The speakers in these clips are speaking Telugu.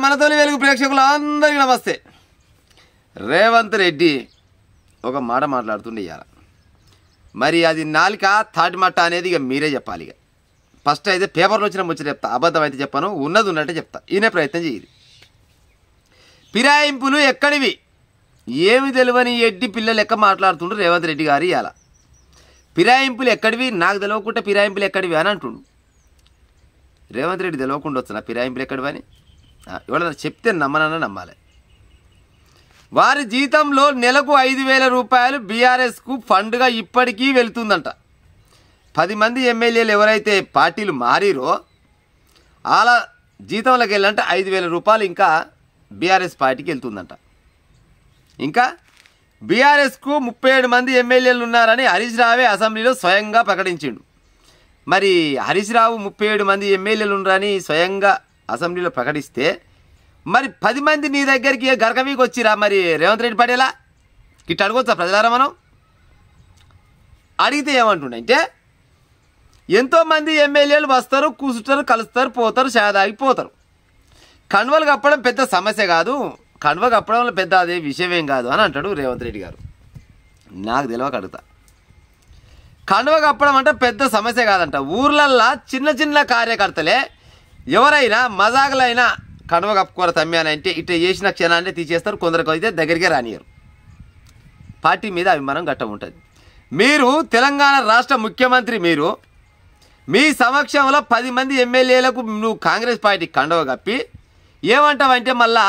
మనతోని వెలుగు ప్రేక్షకులు అందరికీ నమస్తే. రేవంత్ రెడ్డి ఒక మాట మాట్లాడుతుండే ఇవాళ. మరి అది నాలిక తాటి మట్ట అనేది ఇక మీరే చెప్పాలి. ఇక ఫస్ట్ అయితే పేపర్లో వచ్చిన ముచ్చట చెప్తా, అబద్ధం అయితే చెప్పాను, ఉన్నది ఉన్నట్టే చెప్తా. ఈయనే ప్రయత్నం చేయదు. ఫిరాయింపులు ఎక్కడివి, ఏమి తెలియని ఎడ్డి పిల్లలు లెక్క మాట్లాడుతుండ్రు రేవంత్ రెడ్డి గారు. ఇవాళ ఫిరాయింపులు ఎక్కడివి, నాకు తెలియకుండా ఫిరాయింపులు ఎక్కడివి అని అంటుండు రేవంత్ రెడ్డి. తెలియకుండా వచ్చిన ఫిరాయింపులు ఎక్కడివి అని ఎవరైనా చెప్తే నమ్మనన్నా నమ్మాలి. వారి జీతంలో నెలకు 5,000 రూపాయలు బీఆర్ఎస్కు ఫండ్గా ఇప్పటికీ వెళుతుందంట. 10 మంది ఎమ్మెల్యేలు ఎవరైతే పార్టీలు మారిరో వాళ్ళ జీతంలోకి వెళ్ళంటే 5,000 రూపాయలు ఇంకా బీఆర్ఎస్ పార్టీకి వెళ్తుందంట. ఇంకా బీఆర్ఎస్కు 37 మంది ఎమ్మెల్యేలు ఉన్నారని హరీష్ రావే అసెంబ్లీలో స్వయంగా ప్రకటించిండు. మరి హరీష్ రావు 37 మంది ఎమ్మెల్యేలు ఉన్నారని స్వయంగా అసెంబ్లీలో ప్రకటిస్తే మరి 10 మంది నీ దగ్గరికి గరకవీకి వచ్చిరా మరి రేవంత్ రెడ్డి పడేలా ఇట్లా అడగొచ్చా ప్రజలారా? మనం అడిగితే ఏమంటుండే, ఎంతోమంది ఎమ్మెల్యేలు వస్తారు, కూర్చుంటారు, కలుస్తారు, పోతారు, షాదాగిపోతారు. కండువలు కప్పడం పెద్ద సమస్య కాదు, కండువ కప్పడం పెద్ద అదే విషయం ఏం కాదు అని అంటాడు రేవంత్ రెడ్డి గారు. నాకు తెలియక అడుగుతా, కండువ కప్పడం అంటే పెద్ద సమస్య కాదంట. ఊర్లల్లో చిన్న చిన్న కార్యకర్తలే ఎవరైనా మజాకులైనా కండువ కప్పుకోర తమ్మి అని అంటే ఇట్లా చేసిన క్షణాన్ని తీసేస్తారు. కొందరికి అయితే దగ్గరికే రానియరు. పార్టీ మీద అభిమానం గట్ట ఉంటుంది. మీరు తెలంగాణ రాష్ట్ర ముఖ్యమంత్రి, మీరు మీ సమక్షంలో 10 మంది ఎమ్మెల్యేలకు నువ్వు కాంగ్రెస్ పార్టీ కండువ కప్పి ఏమంటావంటే మళ్ళా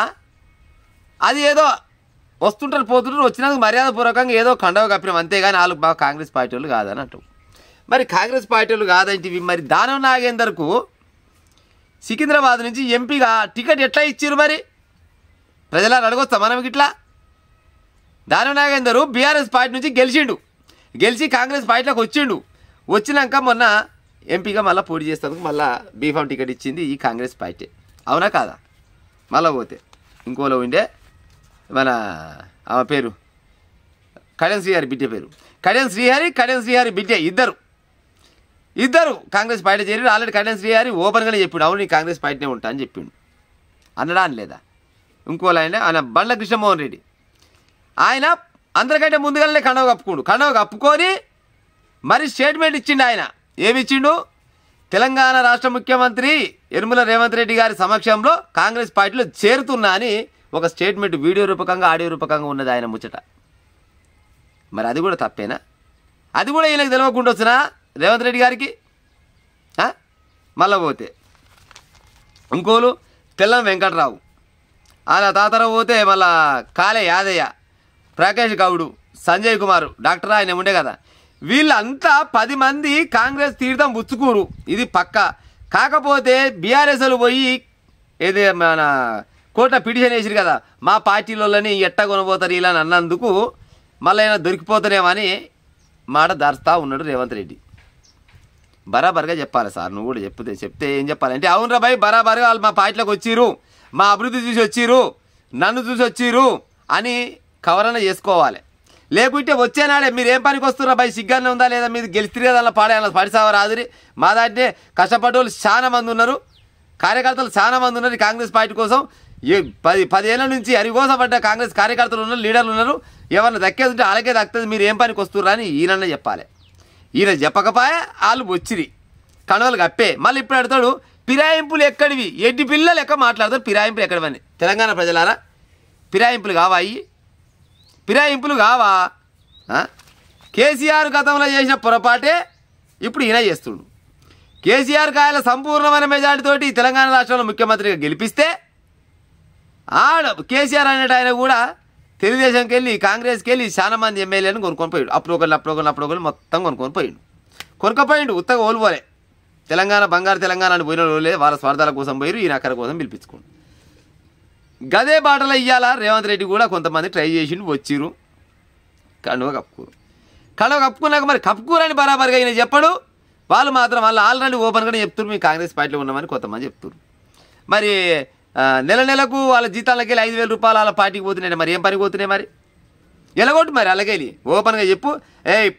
అది ఏదో వస్తుంటారు పోతుంటారు, వచ్చినందుకు మర్యాదపూర్వకంగా ఏదో కండువ కప్పినాం అంతేగాని వాళ్ళు బాగా కాంగ్రెస్ పార్టీ వాళ్ళు కాదని అంటావు. మరి కాంగ్రెస్ పార్టీ వాళ్ళు కాదంటివి మరి దానం నాగేందర్కు సికింద్రాబాద్ నుంచి ఎంపీగా టికెట్ ఎట్లా ఇచ్చారు? మరి ప్రజలను అడగొస్తా మనం ఇట్లా. దానం నాగేందర్ బీఆర్ఎస్ పార్టీ నుంచి గెలిచి కాంగ్రెస్ పార్టీలోకి వచ్చినాక మొన్న ఎంపీగా మళ్ళీ పోటీ చేసేందుకు మళ్ళీ బీఫామ్ టికెట్ ఇచ్చింది ఈ కాంగ్రెస్ పార్టీ, అవునా కాదా? మళ్ళీ పోతే ఇంకోలో ఉండే మన ఆమె పేరు కళ్యాణ్ శ్రీహరి బిడ్డ పేరు కళ్యాణ్ శ్రీహరి బిడ్డ ఇద్దరు కాంగ్రెస్ పార్టీ చేరి ఆల్రెడీ కళ్యాణ్ శ్రీహరి ఓపెన్గానే చెప్పిండు, అవును నీ కాంగ్రెస్ పార్టీనే ఉంటా అని చెప్పిండు. అన్నడా అని లేదా? ఇంకోలా ఆయన బండ్ల కృష్ణమోహన్ రెడ్డి, ఆయన అందరికంటే ముందుగానే కండవ కప్పుకొని మరి స్టేట్మెంట్ ఇచ్చిండు. ఆయన ఏమి ఇచ్చిండు? తెలంగాణ రాష్ట్ర ముఖ్యమంత్రి యనమల రేవంత్ రెడ్డి గారి సమక్షంలో కాంగ్రెస్ పార్టీలో చేరుతున్నా అని ఒక స్టేట్మెంట్ వీడియో రూపకంగా ఆడియో రూపకంగా ఉన్నది ఆయన ముచ్చట. మరి అది కూడా తప్పేనా? అది కూడా ఈయనకు తెలియకుండా వచ్చినా రేవంత్ రెడ్డి గారికి? మళ్ళీ పోతే ఇంకోలు తెల్లం వెంకట్రావు, అలా తాతరావు పోతే మళ్ళా కాలే యాదయ్య, ప్రకాష్ గౌడు, సంజయ్ కుమార్, డాక్టర్ ఆయన ఉండే కదా, వీళ్ళంతా 10 మంది కాంగ్రెస్ తీర్థం పుచ్చుకూరు, ఇది పక్క. కాకపోతే బీఆర్ఎస్లు పోయి ఏది మన కోర్టులో పిటిషన్ వేసిరు కదా, మా పార్టీలోని ఎట్ట కొనబోతారు ఇలా అన్నందుకు మళ్ళీ అయినా దొరికిపోతారేమని మాట దారుస్తూ ఉన్నాడు రేవంత్ రెడ్డి. బరాబర్గా చెప్పాలి సార్, నువ్వు కూడా చెప్తే ఏం చెప్పాలంటే, అవునరా భయ్ బరాబర్గా వాళ్ళు మా పార్టీలోకి వచ్చిర్రు, మా అభివృద్ధి చూసి వచ్చిర్రు, నన్ను చూసి వచ్చిర్రు అని కవరణ చేసుకోవాలి. లేకుంటే వచ్చేనాడే మీరు ఏం పనికి వస్తున్నా భయ్, సిగ్గానే ఉందా లేదా, మీరు గెలిస్తే కదా అలా పాడేయాలి, పడిసావ రాదురి. మా దాంట్లో కష్టపడే వాళ్ళు చాలా మంది ఉన్నారు, కార్యకర్తలు చాలా మంది ఉన్నారు కాంగ్రెస్ పార్టీ కోసం. 10 ఏళ్ళ నుంచి అరిగోస పడ్డ కాంగ్రెస్ కార్యకర్తలు ఉన్నారు, లీడర్లు ఉన్నారు. ఎవరిని దక్కేది ఉంటే అలాగే దక్కుతుంది, మీరు ఏం పనికి వస్తుర్రా అని ఈయనన్నా చెప్పాలి. ఈయన చెప్పకపోయా వాళ్ళు వచ్చిరి కండువలు కప్పే. మళ్ళీ ఇప్పుడు అడుగుతాడు ఫిరాయింపులు ఎక్కడివి, ఎడ్డి పిల్లలు లెక్క మాట్లాడతారు ఫిరాయింపులు ఎక్కడివని. తెలంగాణ ప్రజలారా, ఫిరాయింపులు కావా? ఫిరాయింపులు కావా? కేసీఆర్ గతంలో చేసిన పొరపాటే ఇప్పుడు ఈయన చేస్తుడు. కేసీఆర్ కాయల సంపూర్ణమైన మెజార్టీతోటి తెలంగాణ రాష్ట్రంలో ముఖ్యమంత్రిగా గెలిపిస్తే కేసీఆర్ అనేట ఆయన కూడా తెలుగుదేశంకి వెళ్ళి కాంగ్రెస్కి వెళ్ళి చాలా మంది ఎమ్మెల్యేలను కొనుక్కొని పోయాడు. అప్పుడు మొత్తం కొనుక్కపోయిండు. ఉత్తగా ఓలుపోలే. తెలంగాణ బంగారు తెలంగాణ అని పోయిన వాళ్ళే వాళ్ళ స్వార్థాల కోసం పోయారు, ఈయన అక్కడి కోసం పిలిపించుకోండి. గదే బాటలో ఇయ్యాల రేవంత్ రెడ్డి కూడా కొంతమంది ట్రై చేసిండు, వచ్చిరు కండువ కప్పుకున్నాక మరి కప్పుకూరని బరాబర్గా ఈయన చెప్పడు. వాళ్ళు మాత్రం వాళ్ళు ఆల్రెడీ ఓపెన్గానే చెప్తున్నారు మీ కాంగ్రెస్ పార్టీలో ఉన్నామని కొంతమంది చెప్తున్నారు. మరి నెలకు వాళ్ళ జీతాలకి 5,000 రూపాయలు వాళ్ళ పార్టీకి పోతున్నాయి. మరి ఏం పనికి పోతున్నాయి? మరి ఎలాగొట్టు మరి అలాగేలి ఓపెన్గా చెప్పు.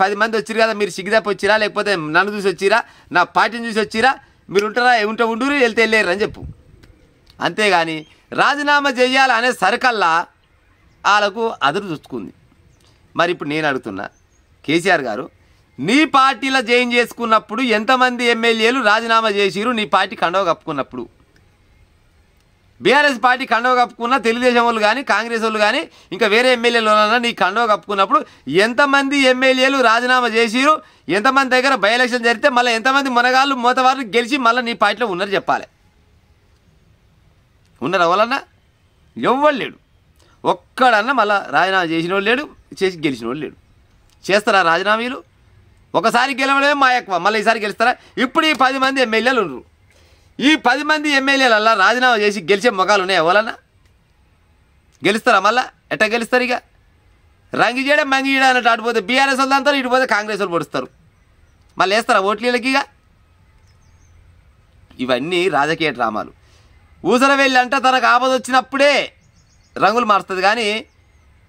10 మంది వచ్చిరు కదా, మీరు సిగ్గుదాపు వచ్చిరా, లేకపోతే నన్ను చూసి వచ్చిరా, నా పార్టీని చూసి వచ్చిరా, మీరు ఉంటారా, ఉంటే ఉండురు, వెళ్తే వెళ్ళారు అని చెప్పు. అంతేగాని రాజీనామా చేయాలనే సరికల్లా వాళ్ళకు అదురు చూసుకుంది. మరి ఇప్పుడు నేను అడుగుతున్నా, కేసీఆర్ గారు నీ పార్టీలో జాయిన్ చేసుకున్నప్పుడు ఎంతమంది ఎమ్మెల్యేలు రాజీనామా చేసిరు? నీ పార్టీ కండవ కప్పుకున్నప్పుడు బీఆర్ఎస్ పార్టీ కండవ కప్పుకున్నా, తెలుగుదేశం వాళ్ళు కానీ కాంగ్రెస్ వాళ్ళు కానీ ఇంకా వేరే ఎమ్మెల్యేలు వాళ్ళన్నా నీ కండవ కప్పుకున్నప్పుడు ఎంతమంది ఎమ్మెల్యేలు రాజీనామా చేసిరు? ఎంతమంది దగ్గర బై ఎలక్షన్ జరిగితే మళ్ళీ ఎంతమంది మునగాళ్ళు మోతవారు గెలిచి మళ్ళీ నీ పార్టీలో ఉన్నారు చెప్పాలి. ఉన్నారు ఎవరన్నా? ఎవ్వరు లేడు. ఒక్కడన్నా మళ్ళీ రాజీనామా చేసిన వాళ్ళు లేడు, చేసి గెలిచిన వాళ్ళు లేడు. చేస్తారా రాజీనామీలు? ఒకసారి గెలవడమే మా ఎక్కువ, మళ్ళీ ఈసారి గెలుస్తారా? ఇప్పుడు ఈ 10 మంది ఎమ్మెల్యేలు ఉన్నారు. ఈ 10 మంది ఎమ్మెల్యేలల్లా రాజీనామా చేసి గెలిచే మొగాలు ఉన్నాయి ఎవరన్నా? గెలుస్తారా? మళ్ళా ఎట్టా గెలుస్తారు? ఇక రంగి చేయడం మంగి చేయడం అన్నట్టు ఆడిపోతే బీఆర్ఎస్ వాళ్ళు అంటారు, ఇటు పోతే కాంగ్రెస్ వాళ్ళు పొడుస్తారు. మళ్ళీ వేస్తారా ఓట్లకి? ఇక ఇవన్నీ రాజకీయ డ్రామాలు. ఊసర వెళ్ళి అంటే తనకు ఆపద వచ్చినప్పుడే రంగులు మారుస్తుంది, కానీ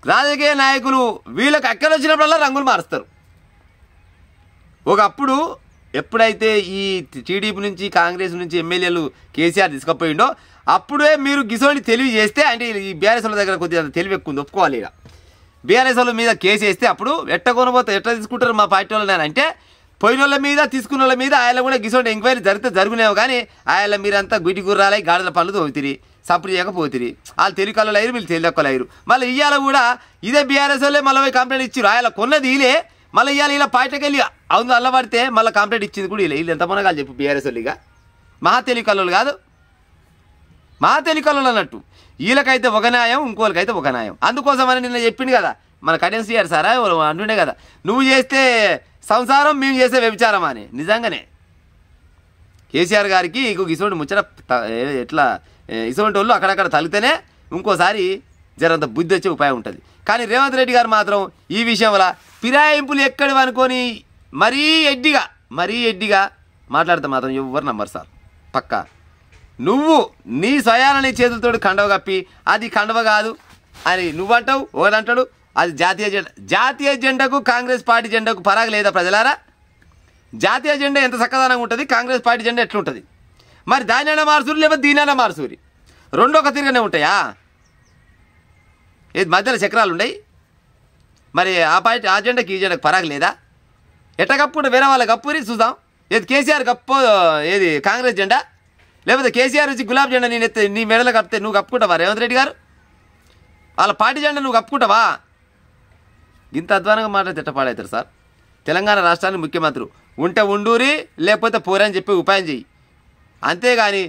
రాజకీయ నాయకులు వీళ్ళకి అక్కడ వచ్చినప్పుడల్లా రంగులు మారుస్తారు. ఒకప్పుడు ఎప్పుడైతే ఈ టీడీపీ నుంచి కాంగ్రెస్ నుంచి ఎమ్మెల్యేలు కేసీఆర్ తీసుకుపోయిండో అప్పుడే మీరు గిసోని తెలివి చేస్తే, అంటే ఈ బీఆర్ఎస్ వాళ్ళ దగ్గర కొద్దిగా తెలివి ఎక్కువ ఉంది, ఒప్పుకోవాలి. ఇక బీఆర్ఎస్ వాళ్ళ మీద కేసు వేస్తే అప్పుడు ఎట్ట కొనబోతే ఎట్లా తీసుకుంటారు మా పార్టీ వాళ్ళు అంటే పోయిన వాళ్ళ మీద తీసుకున్న వాళ్ళ మీద ఆయన కూడా గిసోని ఎంక్వైరీ జరిగితే జరుగునేవు, కానీ ఆయన మీరంతా గుడి గుర్రాలై గాడిదల పనులు తోగుతిరి, సప్పుడు చేయకపోతిరి. వాళ్ళు తెలివి కళ్ళు అయ్యారు, వీళ్ళు తెలియక్కలు అయ్యారు. మళ్ళీ ఇవాళ కూడా ఇదే బీఆర్ఎస్ వాళ్ళే మళ్ళీ కంప్లైంట్ ఇచ్చారు. ఆయన కొన్నది వీళ్ళే, మళ్ళీ ఇవాళ ఇలా పార్టీకి వెళ్ళి అవును అల్లబడితే మళ్ళీ కంప్లైంట్ ఇచ్చింది కూడా వీళ్ళు ఎంత మునగాలు చెప్పు బీఆర్ఎస్ వాళ్ళు. ఇక మహా తెలివి కళ్ళు కాదు, మహా తెలివి కళ్ళు అన్నట్టు. వీళ్ళకైతే ఒక న్యాయం, ఇంకోళ్ళకైతే ఒక న్యాయం. అందుకోసమని నిన్న చెప్పింది కదా మన కడెన్స్ గారు సారా అంటుండే కదా, నువ్వు చేస్తే సంసారం మేము చేసే వ్యభిచారం అని. నిజంగానే కేసీఆర్ గారికి ఇటువంటి ముచ్చట ఎట్లా ఇటువంటి వాళ్ళు అక్కడక్కడ తలితేనే ఇంకోసారి జరంత బుద్ధి వచ్చే ఉపాయం ఉంటుంది. కానీ రేవంత్ రెడ్డి గారు మాత్రం ఈ విషయం వల్ల ఫిరాయింపులు ఎక్కడి అనుకొని మరీ ఎడ్డిగా మాట్లాడితే మాత్రం ఎవరు నమ్మరు సార్. పక్కా నువ్వు నీ స్వయాన నీ చేతులతో కండవ కప్పి అది కండవ కాదు అని నువ్వంటావు, ఒకడంటాడు అది జాతీయ జెండా. జాతీయ జెండాకు కాంగ్రెస్ పార్టీ జెండాకు పరాగ లేదా ప్రజలారా? జాతీయ జెండా ఎంత చక్కదనంగా ఉంటుంది, కాంగ్రెస్ పార్టీ జెండా ఎట్లుంటుంది? మరి దానైనా మార్సూరి లేకపోతే దీనైనా మార్సూరి, రెండు ఒక తిరగనే ఉంటాయా? ఏది మధ్యలో చక్రాలు ఉన్నాయి? మరి ఆ పార్టీ ఆ జెండాకి ఈ జెండాకి పరాగ లేదా? ఎట్ట కప్పుకుంటే వేరే వాళ్ళ కప్పురి చూద్దాం. ఏది కేసీఆర్ కప్పు, ఏది కాంగ్రెస్ జెండా, లేకపోతే కేసీఆర్ వచ్చి గులాబ్ జెండా నేను ఎత్తే నీ మెడలో కప్పితే నువ్వు కప్పుకుంటావా? రేవంత్ రెడ్డి గారు వాళ్ళ పార్టీ జెండా నువ్వు కప్పుకుంటావా? ఇంత అధ్వానంగా మాట్లాడితే తిట్టపాడవుతారు సార్. తెలంగాణ రాష్ట్రానికి ముఖ్యమంత్రి ఉంటే ఉండూరి, లేకపోతే పోరని చెప్పి ఉపాయం చెయ్యి. అంతేగాని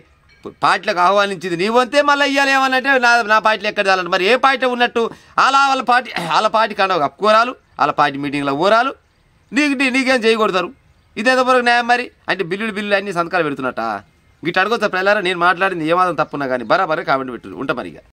పార్టీలకు ఆహ్వానించింది నీ వంతే మళ్ళీ ఇవ్వాలి ఏమన్నంటే నా పార్టీలో ఎక్కడ చాలంటే మరి ఏ పార్టీ ఉన్నట్టు వాళ్ళ పార్టీ కండవ కప్పుకోరాలు, వాళ్ళ పార్టీ మీటింగ్లో ఊరాలు, నీకేం చేయకూడతారు. ఇదేదో వరకు న్యాయం మరి అంటే బిల్లులు అన్ని సంతకాలు పెడుతున్నట్ట. గిట్ట అడగొచ్చా ప్రజలారా? నేను మాట్లాడింది ఏమాత్రం తప్పున్నా కానీ బరాబరే కామెంట్ పెట్టు ఉంటా మరిగా.